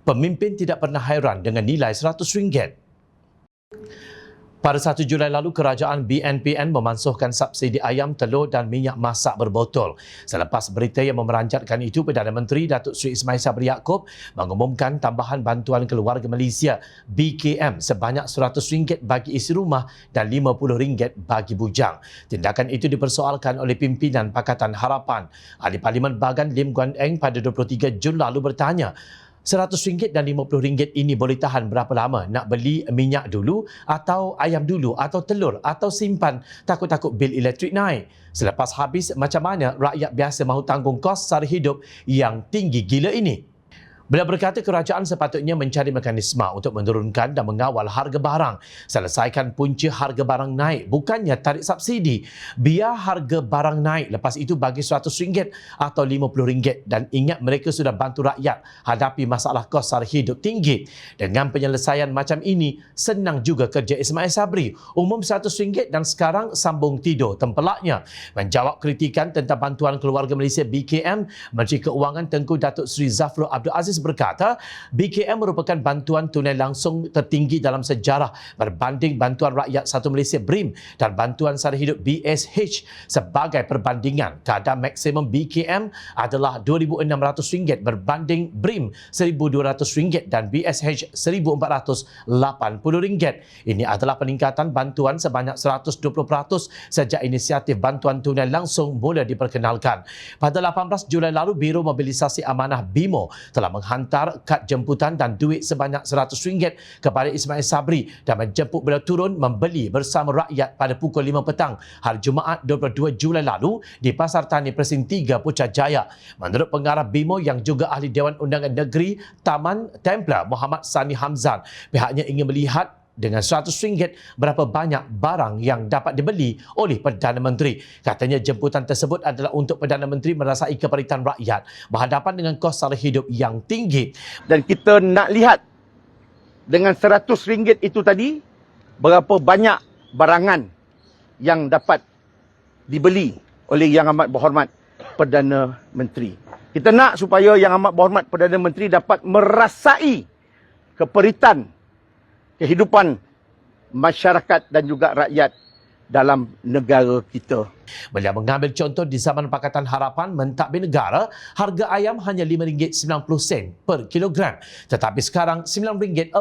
Pemimpin tidak pernah hairan dengan nilai RM100. Pada 1 Julai lalu, kerajaan BNPN memansuhkan subsidi ayam, telur dan minyak masak berbotol. Selepas berita yang memeranjatkan itu, Perdana Menteri Datuk Seri Ismail Sabri Yaakob mengumumkan tambahan bantuan keluarga Malaysia BKM sebanyak RM100 bagi isi rumah dan RM50 bagi bujang. Tindakan itu dipersoalkan oleh pimpinan Pakatan Harapan. Ahli Parlimen Bagan Lim Guan Eng pada 23 Jun lalu bertanya, RM100 dan RM50 ini boleh tahan berapa lama? Nak beli minyak dulu atau ayam dulu atau telur atau simpan takut-takut bil elektrik naik? Selepas habis, macam mana rakyat biasa mahu tanggung kos sara hidup yang tinggi gila ini? Beliau berkata kerajaan sepatutnya mencari mekanisme untuk menurunkan dan mengawal harga barang. Selesaikan punca harga barang naik, bukannya tarik subsidi. Biar harga barang naik, lepas itu bagi RM100 atau RM50. Dan ingat mereka sudah bantu rakyat hadapi masalah kos sara hidup tinggi. Dengan penyelesaian macam ini, senang juga kerja Ismail Sabri. Umum RM100 dan sekarang sambung tidur tempelaknya. Menjawab kritikan tentang bantuan keluarga Malaysia BKM, Menteri Keuangan Tengku Datuk Seri Zafrul Abdul Aziz berkata, BKM merupakan bantuan tunai langsung tertinggi dalam sejarah berbanding bantuan rakyat satu Malaysia BRIM dan bantuan sara hidup BSH. Sebagai perbandingan, kadar maksimum BKM adalah RM2,600 berbanding BRIM RM1,200 dan BSH RM1,480. Ini adalah peningkatan bantuan sebanyak 120% sejak inisiatif bantuan tunai langsung mula diperkenalkan. Pada 18 Julai lalu, Biro Mobilisasi Amanah BIMO telah menghantar kad jemputan dan duit sebanyak RM100 kepada Ismail Sabri dan menjemput beliau turun membeli bersama rakyat pada pukul 5 petang hari Jumaat 22 Julai lalu di Pasar Tani Presin 3 Putrajaya. Menurut pengarah BIMO yang juga ahli Dewan Undangan Negeri Taman Templar Muhammad Sani Hamzan, pihaknya ingin melihat dengan RM100 berapa banyak barang yang dapat dibeli oleh Perdana Menteri. Katanya jemputan tersebut adalah untuk Perdana Menteri merasai keperitan rakyat berhadapan dengan kos sara hidup yang tinggi. Dan kita nak lihat dengan RM100 itu tadi, berapa banyak barangan yang dapat dibeli oleh Yang Amat Berhormat Perdana Menteri. Kita nak supaya Yang Amat Berhormat Perdana Menteri dapat merasai keperitan kehidupan masyarakat dan juga rakyat dalam negara kita. Beliau mengambil contoh di zaman Pakatan Harapan mentadbir negara, harga ayam hanya RM5.90 per kilogram. Tetapi sekarang RM9.40.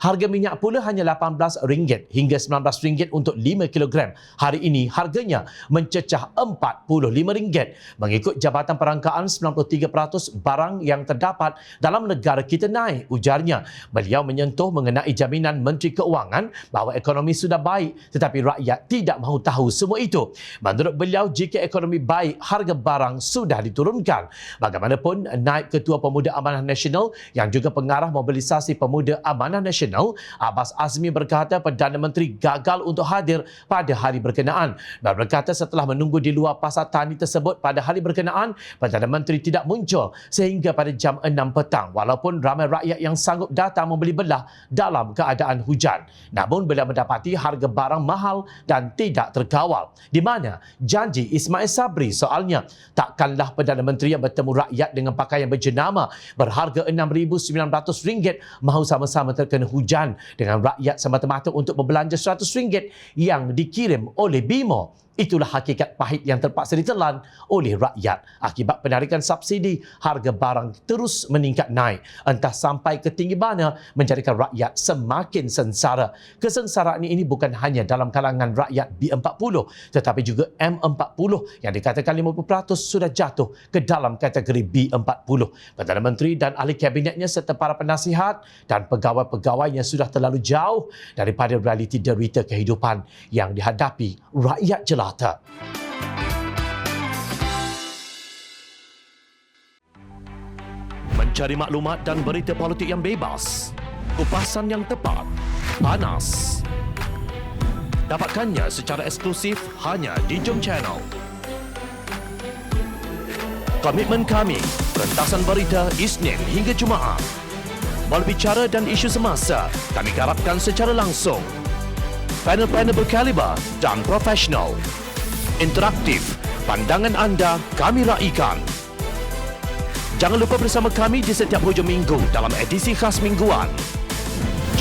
Harga minyak pula hanya RM18 hingga RM19 untuk 5 kilogram. Hari ini harganya mencecah RM45. Mengikut Jabatan Perangkaan, 93% barang yang terdapat dalam negara kita naik, ujarnya. Beliau menyentuh mengenai jaminan Menteri Keuangan bahawa ekonomi sudah baik, tetapi rakyat tidak mahu tahu semua itu. Menurut beliau, jika ekonomi baik, harga barang sudah diturunkan. Bagaimanapun, naib Ketua Pemuda Amanah Nasional yang juga pengarah mobilisasi Pemuda Amanah Nasional, Abbas Azmi berkata Perdana Menteri gagal untuk hadir pada hari berkenaan. Dan berkata setelah menunggu di luar pasar tani tersebut pada hari berkenaan, Perdana Menteri tidak muncul sehingga pada jam 6 petang walaupun ramai rakyat yang sanggup datang membeli belah dalam keadaan hujan. Namun beliau mendapati harga barang mahal dan tidak terkawal. Di mana janji Ismail Sabri? Soalnya, takkanlah Perdana Menteri yang bertemu rakyat dengan pakaian berjenama berharga RM6,900 mahu sama-sama terkena hujan dengan rakyat semata-mata untuk berbelanja RM100 yang dikirim oleh BIMO. Itulah hakikat pahit yang terpaksa ditelan oleh rakyat. Akibat penarikan subsidi, harga barang terus meningkat naik. Entah sampai ke tinggi mana, menjadikan rakyat semakin sengsara. Kesengsaraan ini bukan hanya dalam kalangan rakyat B40, tetapi juga M40 yang dikatakan 50% sudah jatuh ke dalam kategori B40. Perdana Menteri dan ahli kabinetnya serta para penasihat dan pegawai-pegawainya sudah terlalu jauh daripada realiti derita kehidupan yang dihadapi rakyat jelata. Mencari maklumat dan berita politik yang bebas, kupasan yang tepat, panas. Dapatkannya secara eksklusif hanya di Jom Channel. Komitmen kami, rentasan berita Isnin hingga Jumaat. Berbicara dan isu semasa, kami garapkan secara langsung. Panel-panel berkaliber dan profesional. Interaktif, pandangan anda kami raikan. Jangan lupa bersama kami di setiap hujung minggu dalam edisi khas mingguan.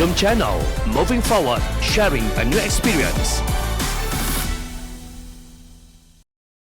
Jom Channel, moving forward, sharing a new experience.